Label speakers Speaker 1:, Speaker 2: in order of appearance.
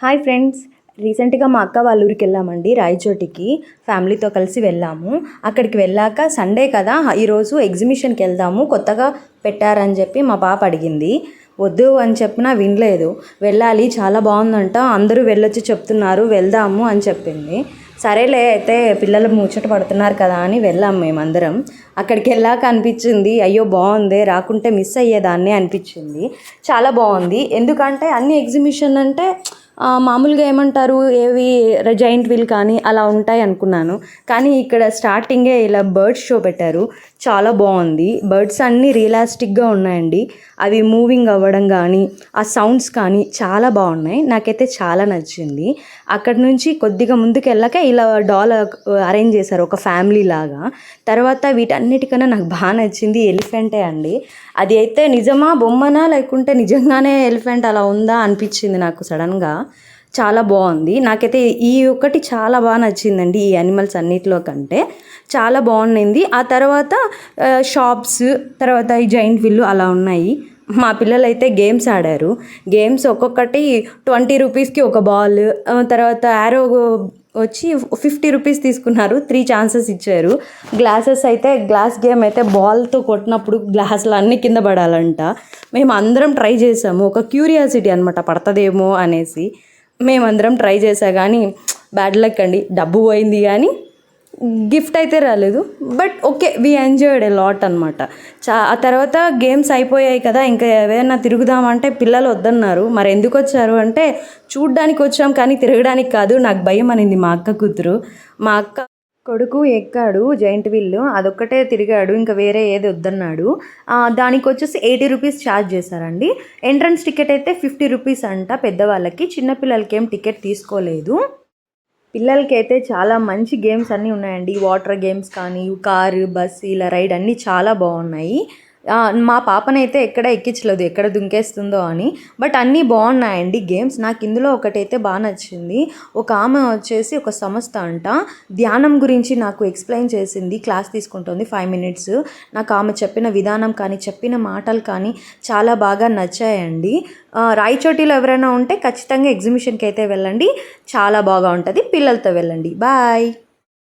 Speaker 1: Hi friends. రీసెంట్గా మా అక్క వాళ్ళ ఊరికి వెళ్ళామండి, రాయచోటికి. ఫ్యామిలీతో కలిసి వెళ్ళాము. అక్కడికి వెళ్ళాక సండే కదా, ఈరోజు ఎగ్జిబిషన్కి వెళ్దాము, కొత్తగా పెట్టారని చెప్పి మా పాప అడిగింది. వద్దు అని చెప్పినా వినలేదు. వెళ్ళాలి, చాలా బాగుందంట, అందరూ వెళ్ళొచ్చి చెప్తున్నారు, వెళ్దాము అని చెప్పింది. సరేలే అయితే పిల్లలు ముచ్చట పడుతున్నారు కదా అని వెళ్ళాము మేమందరం. అక్కడికి వెళ్ళాక అనిపించింది, అయ్యో బాగుంది, రాకుంటే మిస్ అయ్యేదాన్ని అనిపించింది. చాలా బాగుంది. ఎందుకంటే అన్ని ఎగ్జిబిషన్ అంటే మామూలుగా ఏమంటారు, ఏవి జైంట్ వీల్ కానీ అలా ఉంటాయి అనుకున్నాను. కానీ ఇక్కడ స్టార్టింగే ఇలా బర్డ్స్ షో పెట్టారు. చాలా బాగుంది. బర్డ్స్ అన్నీ రియలిస్టిక్గా ఉన్నాయండి. అవి మూవింగ్ అవ్వడం కానీ ఆ సౌండ్స్ కానీ చాలా బాగున్నాయి. నాకైతే చాలా నచ్చింది. అక్కడ నుంచి కొద్దిగా ముందుకు వెళ్ళాక ఇలా డాల్ అరేంజ్ చేశారు ఒక ఫ్యామిలీ లాగా. తర్వాత వీటన్నిటికన్నా నాకు బాగా నచ్చింది ఎలిఫెంటే అండి. అది అయితే నిజమా బొమ్మనా లేకుంటే నిజంగానే ఎలిఫెంట్ అలా ఉందా అనిపించింది నాకు సడన్గా. చాలా బాగుంది. నాకైతే ఈ ఒక్కటి చాలా బాగా నచ్చిందండి, ఈ యానిమల్స్ అన్నిటిలో కంటే చాలా బాగుండింది. ఆ తర్వాత షాప్స్, తర్వాత ఈ జైంట్ విల్లు అలా ఉన్నాయి. మా పిల్లలు అయితే గేమ్స్ ఆడారు. గేమ్స్ ఒక్కొక్కటి 20 రూపీస్కి ఒక బాల్, తర్వాత యారో వచ్చి 50 రూపీస్ తీసుకున్నారు. 3 ఛాన్సెస్ ఇచ్చారు. గ్లాసెస్ అయితే గ్లాస్ గేమ్ అయితే బాల్తో కొట్టినప్పుడు గ్లాసులు అన్నీ కింద పడాలంట. మేము అందరం ట్రై చేసాము, ఒక క్యూరియాసిటీ అనమాట, పడుతుందేమో అనేసి మేమందరం ట్రై చేసా. కానీ బ్యాడ్ లక్ అండి, డబ్బు పోయింది కానీ గిఫ్ట్ అయితే రాలేదు. But okay, we enjoyed a lot అనమాట. ఆ తర్వాత గేమ్స్ అయిపోయాయి కదా, ఇంకా ఏదైనా తిరుగుదామంటే పిల్లలు వద్దన్నారు. మరి ఎందుకు వచ్చారు అంటే, చూడ్డానికి వచ్చాం కానీ తిరగడానికి కాదు, నాకు భయం అనింది మా అక్క కూతురు. మా అక్క కొడుకు ఎక్కాడు జైంట్ వీల్, అదొక్కటే తిరిగాడు, ఇంకా వేరే ఏది వద్దన్నాడు. దానికి వచ్చేసి 80 రూపీస్ ఛార్జ్ చేశారండి. ఎంట్రన్స్ టికెట్ అయితే 50 రూపీస్ అంట పెద్దవాళ్ళకి. చిన్నపిల్లలకి ఏం టికెట్ తీసుకోలేదు. పిల్లలకి అయితే చాలా మంచి గేమ్స్ అన్నీ ఉన్నాయండి. వాటర్ గేమ్స్ కానీ, కారు, బస్సు, ఇలా రైడ్ అన్నీ చాలా బాగున్నాయి. మా పాపనైతే ఎక్కడ ఎక్కించలేదు, ఎక్కడ దుంకేస్తుందో అని. బట్ అన్నీ బాగున్నాయండి గేమ్స్. నాకు ఇందులో ఒకటైతే బాగా నచ్చింది. ఒక ఆమె వచ్చేసి ఒక సంస్థ అంట, ధ్యానం గురించి నాకు ఎక్స్ప్లెయిన్ చేసింది. క్లాస్ తీసుకుంటుంది 5 మినిట్స్. నాకు ఆమె చెప్పిన విధానం కానీ, చెప్పిన మాటలు కానీ చాలా బాగా నచ్చాయండి. రాయచోటిలో ఎవరైనా ఉంటే ఖచ్చితంగా ఎగ్జిబిషన్కి అయితే వెళ్ళండి, చాలా బాగా ఉంటుంది. పిల్లలతో వెళ్ళండి. బాయ్.